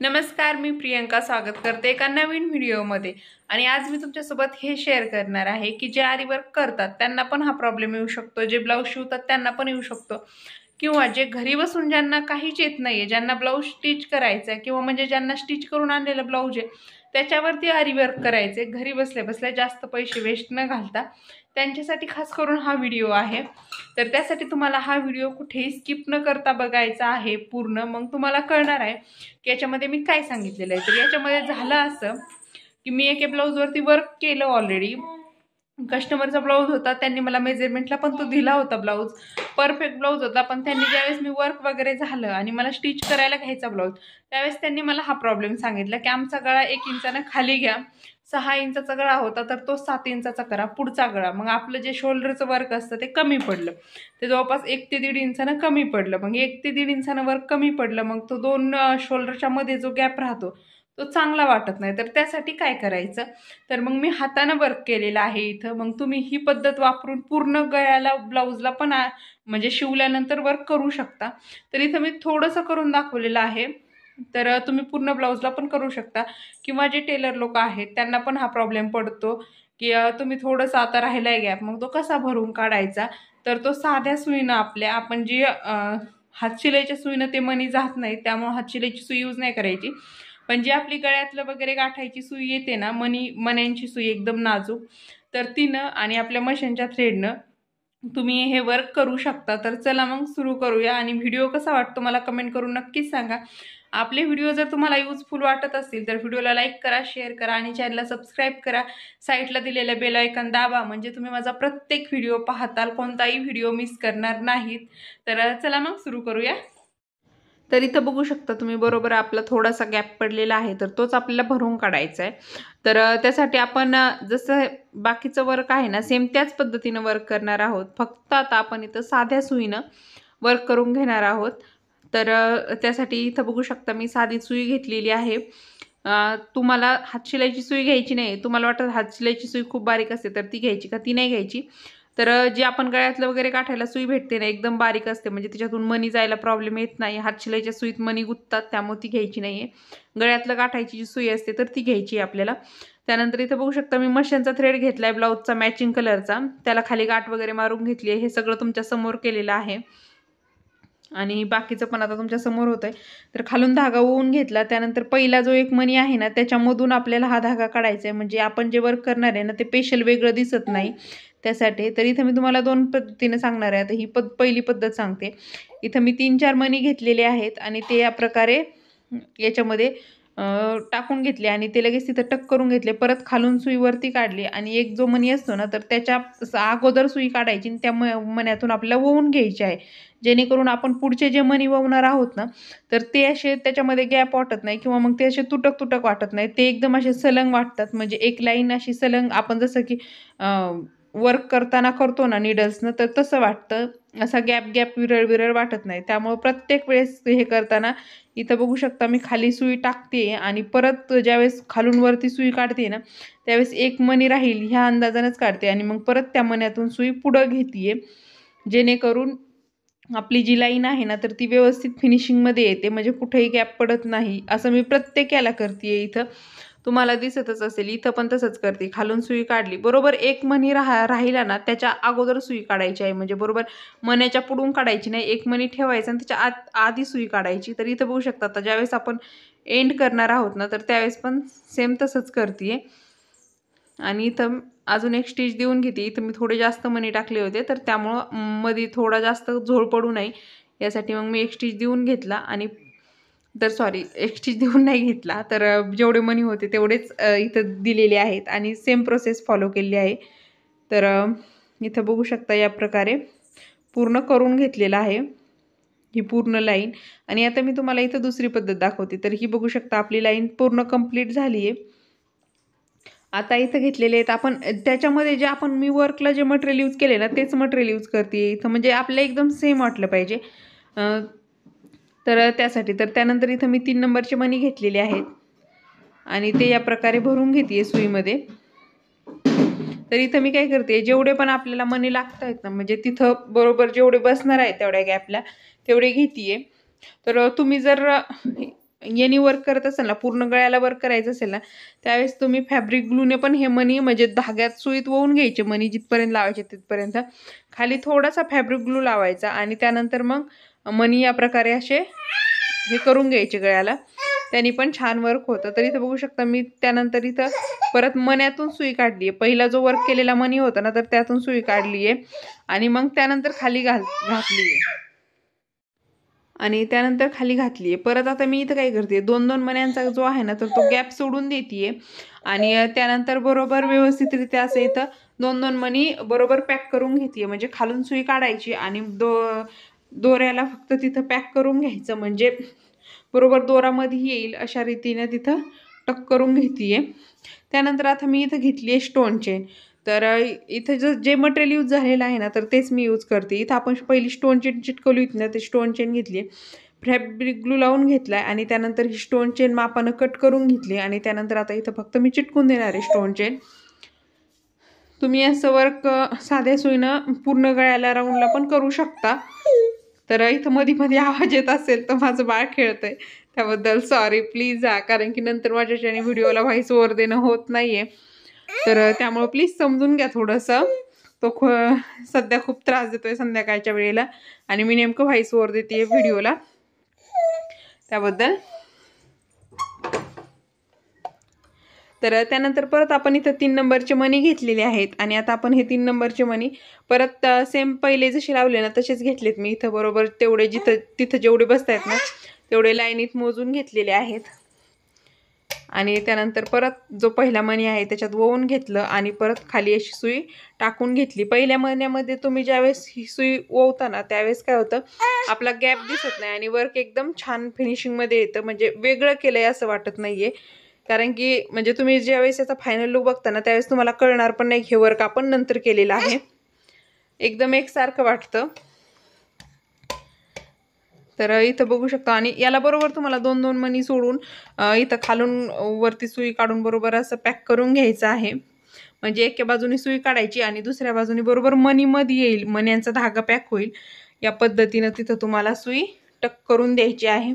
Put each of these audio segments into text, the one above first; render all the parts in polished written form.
नमस्कार, मी प्रियंका स्वागत करते एका नवीन व्हिडिओमध्ये। आणि आज मी तुमच्यासोबत हे शेअर करणार आहे की जे आरी वर्क करतात त्यांना पण हा प्रॉब्लेम येऊ शकतो, जे ब्लाऊज शिवतात त्यांना पण येऊ शकतो, किंवा जे घरी बसून ज्यांना काहीच येत नाहीये, ज्यांना ब्लाऊज स्टिच करायचा आहे किंवा म्हणजे ज्यांना स्टिच करून आणलेलं ब्लाऊज आहे त्याच्यावरती आरी वर्क करायचे घरी बसल्या बसल्या जास्त पैसे वेस्ट न घालता, त्यांच्यासाठी खास करून हा व्हिडिओ आहे। तर त्यासाठी तुम्हाला हा व्हिडिओ कुठेही स्किप न करता बघायचा आहे पूर्ण, मग तुम्हाला कळणार आहे की याच्यामध्ये मी काय सांगितलेलं आहे। तर याच्यामध्ये झालं असं की मी एका ब्लाऊजवरती वर्क केलं ऑलरेडी। कस्टमरचा ब्लाऊज होता, त्यांनी मला मेजरमेंटला पण तो दिला होता, ब्लाऊज परफेक्ट ब्लाऊज होता। पण त्यांनी ज्यावेळेस मी वर्क वगैरे झालं आणि मला स्टिच करायला घ्यायचा ब्लाऊज, त्यावेळेस त्यांनी मला हा प्रॉब्लेम सांगितला की आमचा गळा 1 इंचानं खाली घ्या, 6 इंचाचा गळा होता तर तो 7 इंचाचा करा पुढचा गळा। मग आपलं जे शोल्डरचं वर्क असतं ते कमी पडलं, ते जवळपास 1 ते 1.5 इंचानं कमी पडलं। मग 1 ते 1.5 इंचानं वर्क कमी पडलं, मग तो 2 शोल्डरच्या मध्ये जो गॅप राहतो तो चांगला वाटत नाही। तर त्यासाठी काय करायचं, तर मग मी हाताने वर्क केलेलं आहे इथं। मग तुम्ही ही पद्धत वापरून पूर्ण गळ्याला ब्लाऊजला पण म्हणजे शिवल्यानंतर वर्क करू शकता। तर इथं मी थोडंसं करून दाखवलेलं आहे, तर तुम्ही पूर्ण ब्लाऊजला पण करू शकता। किंवा जे टेलर लोक आहेत त्यांना पण हा प्रॉब्लेम पडतो की तुम्ही थोडंसं आता राहिलाय गॅप, मग तो कसा भरून काढायचा। तर तो साध्या सुईनं आपण जी हातशिलाईच्या सुईनं ते मणी जात नाही, त्यामुळे हातशिलाईची सुई यूज नाही करायची। पण जी आपली गळ्यातलं वगैरे गाठायची सुई येते ना, मण्यांची सुई एकदम नाजूक, तर तिनं आणि आपल्या मशीनच्या थ्रेडनं तुम्ही हे वर्क करू शकता। तर चला मग सुरू करूया। आणि व्हिडिओ कसा वाटतो मला कमेंट करून नक्कीच सांगा। आपले व्हिडिओ जर तुम्हाला यूजफुल वाटत असतील तर व्हिडिओला लाईक करा, शेअर करा आणि चॅनलला सबस्क्राईब करा। साईडला दिलेलं बेल आयकॉन दाबा, म्हणजे तुम्ही माझा प्रत्येक व्हिडिओ पाहताल, कोणताही व्हिडिओ मिस करणार नाहीत। तर चला मग सुरू करूया। तर इथं बघू शकता तुम्ही, बरोबर आपला थोडासा गॅप पडलेला आहे, तर तोच आपल्याला भरून काढायचा आहे। तर त्यासाठी आपण जसं बाकीचं वर्क आहे ना सेम त्याच पद्धतीनं वर्क करणार आहोत, फक्त आता आपण इथं साध्या सुईनं वर्क करून घेणार आहोत। तर त्यासाठी इथं बघू शकता मी साधी सुई घेतलेली आहे। तुम्हाला हातशिलाईची सुई घ्यायची नाही, तुम्हाला वाटतं हातशिलाईची सुई खूप बारीक असते तर ती घ्यायची का, ती नाही घ्यायची। तर जी आपण गळ्यातलं वगैरे काठायला सुई भेटते ना, एकदम बारीक असते, म्हणजे त्याच्यातून मणी जायला प्रॉब्लेम येत नाही। हातशिलाईच्या सुईत मणी गुंततात त्यामुळे ती घ्यायची नाहीये। गळ्यातलं गाठायची जी सुई असते तर ती घ्यायची आपल्याला। त्यानंतर इथं बघू शकता मी मशीनचा थ्रेड घेतलाय ब्लाऊजचा मॅचिंग कलरचा, त्याला खाली गाठ वगैरे मारून घेतली आहे। हे सगळं तुमच्या समोर केलेलं आहे आणि बाकीचं पण आता तुमच्या समोर होतंय। तर खालून धागा ओवून घेतला, त्यानंतर पहिला जो एक मणी आहे ना त्याच्यामधून आपल्याला हा धागा काढायचा आहे, म्हणजे आपण जे वर्क करणार आहे ना ते स्पेशल वेगळं दिसत नाही त्यासाठी। तर इथं मी तुम्हाला 2 पद्धतीने सांगणार आहे। आता ही पहिली पद्धत सांगते। इथं मी 3-4 मणी घेतलेले आहेत आणि ते या प्रकारे याच्यामध्ये टाकून घेतले आणि ते लगेच तिथं टक करून घेतले। परत खालून सुई वरती काढली आणि एक जो मणी असतो ना तर त्याच्या अगोदर सुई काढायची आणि त्या मण्यातून आपल्याला वळून घ्यायची आहे, जेणेकरून आपण पुढचे जे मणी वळणार आहोत ना तर ते असे त्याच्यामध्ये गॅप वाटत नाही किंवा मग ते असे तुटक तुटक वाटत नाही, ते एकदम असे सलंग वाटतात। म्हणजे एक लाईन अशी सलंग, आपण जसं की वर्क करताना करतो ना नीडल्सनं, तर तसं वाटतं, असा गॅप गॅप विरळ विरळ वाटत नाही। त्यामुळे प्रत्येक वेळेस हे करताना इथं बघू शकता मी खाली सुई टाकते आणि परत ज्यावेळेस खालून वरती सुई काढते ना त्यावेळेस एक मणी राहील ह्या अंदाजानंच काढते आणि मग परत त्या मण्यातून सुई पुढं घेते, जेणेकरून आपली जी लाईन आहे ना तर ती व्यवस्थित फिनिशिंगमध्ये येते, म्हणजे कुठेही गॅप पडत नाही। असं मी प्रत्येक याला करते। इथं तुम्हाला दिसतच असेल, इथं पण तसंच करते। खालून सुई काढली, बरोबर एक मणी राहिला ना त्याच्या अगोदर सुई काढायची आहे, म्हणजे बरोबर मण्याच्या पुढून काढायची नाही, एक मणी ठेवायचा आणि त्याच्या आधी सुई काढायची। तर इथं बघू शकता आता ज्यावेळेस आपण एंड करणार आहोत ना तर त्यावेळेस पण सेम तसंच करते। आणि इथं अजून एक स्टिच देऊन घेते। इथं मी थोडे जास्त मणी टाकले होते तर त्यामुळं मध्ये थोडा जास्त झोळ पडू नये यासाठी मग मी एक स्टिच देऊन घेतला आणि एक स्टिच देऊन नाही घेतला, तर जेवढे मणी होते तेवढेच इथं दिलेले आहेत आणि सेम प्रोसेस फॉलो केलेली आहे। तर इथं बघू शकता या प्रकारे पूर्ण करून घेतलेलं आहे ही पूर्ण लाईन। आणि आता मी तुम्हाला इथं दुसरी पद्धत दाखवते। तर ही बघू शकता आपली लाईन पूर्ण कंप्लीट झाली आहे। आता इथं घेतलेले आहेत आपण, त्याच्यामध्ये जे आपण मी वर्कला जे मटेरियल यूज केले ना तेच मटेरियल यूज करते इथं, म्हणजे आपल्याला एकदम सेम वाटलं पाहिजे। तर त्यासाठी तर त्यानंतर इथं मी 3 नंबरचे मणी घेतलेले आहेत आणि ते या प्रकारे भरून घेते सुईमध्ये। तर इथं मी काय करते, जेवढे पण आपल्याला मणी लागत आहेत ना, म्हणजे तिथं बरोबर जेवढे बसणार आहेत तेवढ्या गॅपला तेवढे घेते। तर तुम्ही जर यानी वर्क करत असेल ना, पूर्ण गळ्याला वर्क करायचं असेल ना, त्यावेळेस तुम्ही फॅब्रिक ग्लूने पण हे मणी म्हणजे धाग्यात सुईत वळून घ्यायचे मणी, जिथपर्यंत लावायचे तिथपर्यंत खाली थोडासा फॅब्रिक ग्लू लावायचा आणि त्यानंतर मग मणी या प्रकारे असे हे करून घ्यायचे गळ्याला, त्यांनी पण छान वर्क होतं. तर इथं बघू शकता मी त्यानंतर इथं परत मण्यातून सुई काढली आहे. पहिला जो वर्क केलेला मणी होता ना, तर त्यातून सुई काढली आहे आणि मग त्यानंतर खाली घातली आहे आणि त्यानंतर खाली घातली आहे. परत आता मी इथं काय करते, 2-2 मण्यांचा जो आहे ना, तर तो गॅप सोडून देते आहे आणि त्यानंतर बरोबर व्यवस्थितरित्या असं इथं 2-2 मणी बरोबर पॅक करून घेते. म्हणजे खालून सुई काढायची आणि दोऱ्याला फक्त तिथं पॅक करून घ्यायचं, म्हणजे बरोबर दोरामध्ये येईल अशा रीतीने तिथं टक करून घेते आहे. त्यानंतर आता मी इथं घेतली आहे स्टोन चेन. तर इथं जे मटेरियल यूज झालेलं आहे ना, तर तेच मी यूज करते. इथं आपण पहिली स्टोन चेन चिटकवली होती ना, ते स्टोन चेन घेतली आहे, फॅब्रिक ग्लू लावून घेतला आहे आणि त्यानंतर ही स्टोन चेन मापानं कट करून घेतली आणि त्यानंतर आता इथं फक्त मी चिटकून देणार आहे स्टोन चेन. तुम्ही असं वर्क साध्या सुईनं पूर्ण गळ्याला राऊंडला पण करू शकता. तर इथं मध्ये मध्ये आवाज येत असेल तर माझं बाळ खेळतंय, त्याबद्दल सॉरी प्लीज कारण की नंतर माझ्याच्याने व्हिडिओला व्हॉइस ओव्हर देणं होत नाही आहे. तर त्यामुळं प्लीज समजून घ्या थोडंसं. तो सध्या खूप त्रास देतोय संध्याकाळच्या वेळेला आणि मी नेमकं व्हॉइस ओव्हर देते व्हिडिओला, त्याबद्दल. तर त्यानंतर परत आपण इथं 3 नंबरचे मणी घेतलेले आहेत आणि आता आपण हे 3 नंबरचे मणी परत सेम पहिले जसे लावले ना तसेच घेतलेत मी. इथं बरोबर तेवढे तिथं जेवढे बसत आहेत ना, तेवढे लाईनीत मोजून घेतलेले आहेत आणि त्यानंतर परत जो पहिला मणी आहे त्याच्यात वळून घेतलं आणि परत खाली अशी सुई टाकून घेतली. पहिल्या मण्यामध्ये तुम्ही ज्यावेळेस ही सुई ओवता ना, त्यावेळेस काय होतं, आपला गॅप दिसत नाही आणि वर्क एकदम छान फिनिशिंगमध्ये येतं, म्हणजे वेगळं केलं आहे असं वाटत नाही आहे. कारण की म्हणजे तुम्ही ज्यावेळेस याचा फायनल लुक बघता ना, त्यावेळेस तुम्हाला कळणार पण नाही हे वर्क आपण नंतर केलेलं आहे. एकदम एकसारखं वाटतं. तर इथं बघू शकता आणि याला बरोबर तुम्हाला 2-2 मणी सोडून इथं खालून वरती सुई काढून बरोबर असं पॅक करून घ्यायचं आहे. म्हणजे एका बाजूने सुई काढायची आणि दुसऱ्या बाजूने बरोबर मणीमध्ये येईल, मण्यांचा धागा पॅक होईल या पद्धतीनं तिथं तुम्हाला सुई टक करून द्यायची आहे.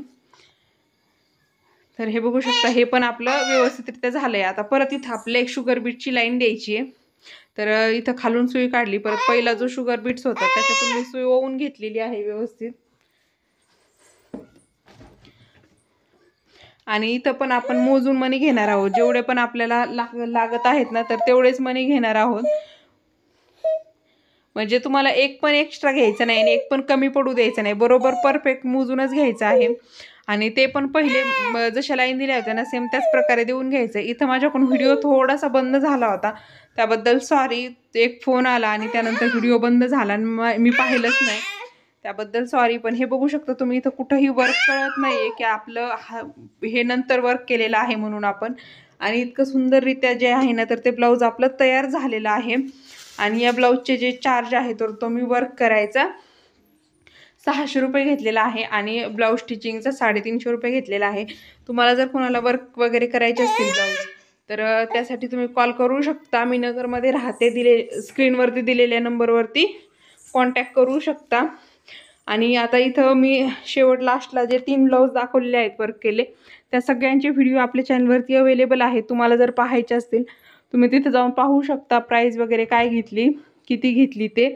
तर हे बघू शकता, हे पण आपलं व्यवस्थितरित्या झालंय. आता परत इथं आपल्या एक शुगर बीटची लाईन द्यायची आहे. तर इथं खालून सुई काढली, परत पहिला जो शुगर बीट्स होता त्याच्यातून मी सुई ओवून घेतलेली आहे व्यवस्थित आणि इथं पण आपण मोजून मणी घेणार आहोत. जेवढे पण आपल्याला लागत आहेत ना, तर तेवढेच मणी घेणार आहोत. म्हणजे तुम्हाला एक पण एक्स्ट्रा घ्यायचं नाही आणि एक पण कमी पडू द्यायचं नाही, बरोबर परफेक्ट मोजूनच घ्यायचं आहे. आणि ते पण पहिले जशा लाईन दिल्या होत्या ना, सेम त्याच प्रकारे देऊन घ्यायचं. इथं माझ्याकडून व्हिडिओ थोडासा बंद झाला होता, त्याबद्दल सॉरी. एक फोन आला आणि त्यानंतर व्हिडिओ बंद झाला आणि मी पाहिलंच नाही, त्याबद्दल सॉरी. पण हे बघू शकता तुम्ही, इथं कुठंही वर्क कळत नाही आहे की आपलं हे नंतर वर्क केलेलं आहे म्हणून आपण. आणि इतकं सुंदररित्या जे आहे ना, तर ते ब्लाऊज आपलं तयार झालेलं आहे. आणि या ब्लाऊजचे जे चार्ज आहे तर तो मी वर्क करायचा 600 रुपये घेतलेला आहे आणि ब्लाऊज स्टिचिंगचा 350 रुपये घेतलेला आहे. तुम्हाला जर कोणाला वर्क वगैरे करायचे असतील ब्लाऊज, तर त्यासाठी तुम्ही कॉल करू शकता. मी नगरमध्ये राहते, स्क्रीनवरती दिलेल्या नंबरवरती कॉन्टॅक्ट करू शकता. आणि आता इथं मी शेवट लास्टला जे 3 ब्लाऊज दाखवलेले आहेत वर्क केले, त्या सगळ्यांचे व्हिडिओ आपल्या चॅनलवरती अवेलेबल आहेत. तुम्हाला जर पाहायचे असतील तुम्ही तिथे जाऊन पाहू शकता, प्राईस वगैरे काय घेतली, किती घेतली ते.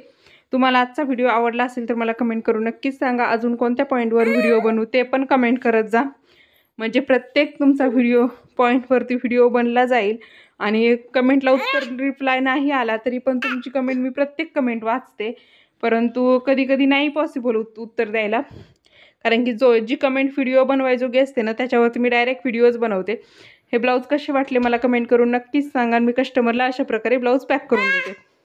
तुम्हाला आजचा व्हिडिओ आवडला असेल तर मला कमेंट करून नक्कीच सांगा. अजून कोणत्या पॉईंटवर व्हिडिओ बनवू ते पण कमेंट करत जा, म्हणजे प्रत्येक तुमचा पॉईंटवरती व्हिडिओ बनला जाईल. आणि कमेंटला उत्तर रिप्लाय नाही आला तरी पण तुमची कमेंट मी प्रत्येक कमेंट वाचते, परंतु कधी कधी नाही पॉसिबल उत्तर द्यायला, कारण की जी कमेंट व्हिडिओ बनवायजोगी असते ना, त्याच्यावरती मी डायरेक्ट व्हिडिओज बनवते. हे ब्लाऊज कसे वाटले मला कमेंट करून नक्कीच सांगा. मी कस्टमरला अशा प्रकारे ब्लाऊज पॅक करून देते.